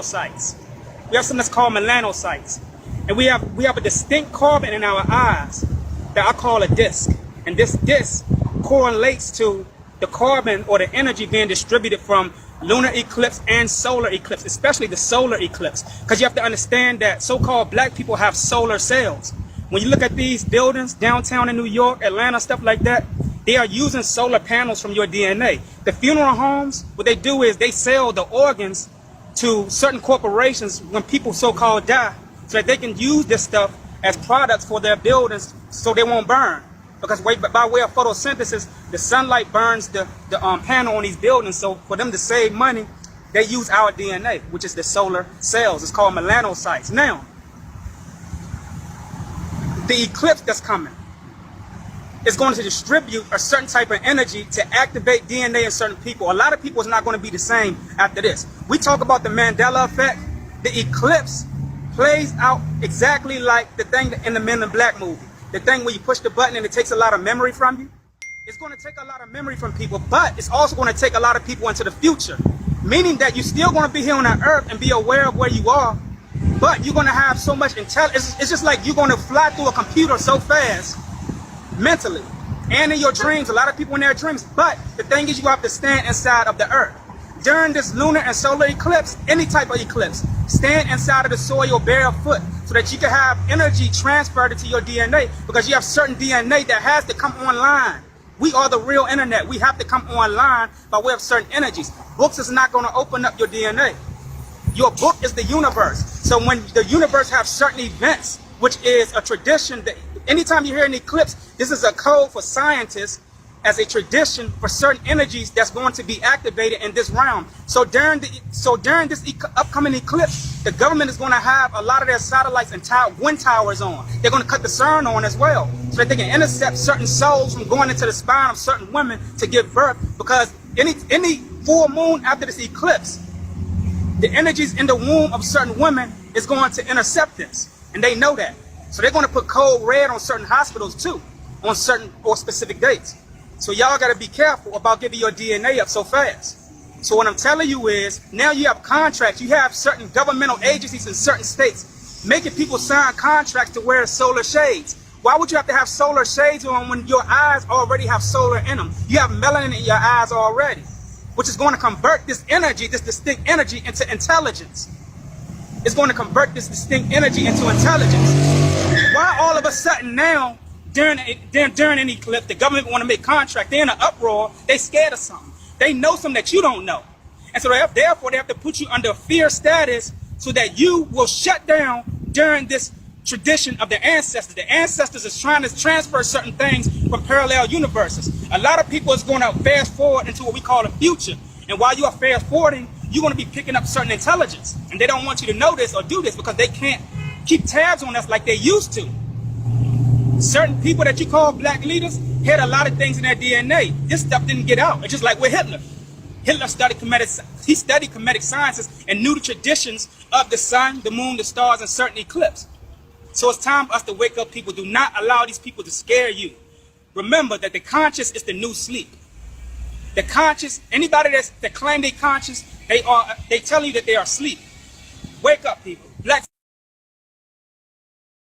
Sites. We have something that's called melanocytes, and we have a distinct carbon in our eyes that I call a disc, and this disc correlates to the carbon or the energy being distributed from lunar eclipse and solar eclipse, especially the solar eclipse, because you have to understand that so-called black people have solar cells. When you look at these buildings downtown in New York, Atlanta, stuff like that, they are using solar panels from your DNA. The funeral homes, what they do is they sell the organs to certain corporations when people so-called die, so that they can use this stuff as products for their buildings so they won't burn. Because by way of photosynthesis, the sunlight burns the panel on these buildings, so for them to save money, they use our DNA, which is the solar cells. It's called melanocytes. Now, the eclipse that's coming is going to distribute a certain type of energy to activate DNA in certain people. A lot of people is not going to be the same after this. We talk about the Mandela effect. The eclipse plays out exactly like the thing in the Men in Black movie. The thing where you push the button and it takes a lot of memory from you. It's going to take a lot of memory from people, but it's also going to take a lot of people into the future. Meaning that you're still going to be here on the earth and be aware of where you are, but you're going to have so much intelligence. It's just like you're going to fly through a computer so fast, mentally and in your dreams. A lot of people in their dreams, but the thing is you have to stand inside of the earth. During this lunar and solar eclipse, any type of eclipse, stand inside of the soil barefoot so that you can have energy transferred into your DNA, because you have certain DNA that has to come online. We are the real internet. We have to come online by way of certain energies. Books is not going to open up your DNA. Your book is the universe. So when the universe has certain events, which is a tradition that anytime you hear an eclipse, this is a code for scientists as a tradition for certain energies that's going to be activated in this realm. So during this upcoming eclipse, the government is going to have a lot of their satellites and wind towers on. They're going to cut the CERN on as well, so that they can intercept certain souls from going into the spine of certain women to give birth. Because any full moon after this eclipse, the energies in the womb of certain women is going to intercept this, and they know that. So they're going to put code red on certain hospitals too, on certain or specific dates. So y'all got to be careful about giving your DNA up so fast. So what I'm telling you is, now you have contracts. You have certain governmental agencies in certain states making people sign contracts to wear solar shades. Why would you have to have solar shades on when your eyes already have solar in them? You have melanin in your eyes already, which is going to convert this energy, this distinct energy, into intelligence. It's going to convert this distinct energy into intelligence. Why all of a sudden now, during an eclipse, the government want to make contract? They're in an uproar. They scared of something. They know something that you don't know. And so therefore, they have to put you under fear status so that you will shut down during this tradition of the ancestors. The ancestors is trying to transfer certain things from parallel universes. A lot of people is going to fast forward into what we call the future. And while you are fast forwarding, you're going to be picking up certain intelligence. And they don't want you to know this or do this because they can't keep tabs on us like they used to. Certain people that you call black leaders had a lot of things in their DNA. This stuff didn't get out. It's just like with Hitler. Hitler studied Kemetic sciences and knew the traditions of the sun, the moon, the stars, and certain eclipse. So it's time for us to wake up, people. Do not allow these people to scare you. Remember that the conscious is the new sleep. The conscious, anybody that claim they conscious, they telling you that they are asleep. Wake up, people.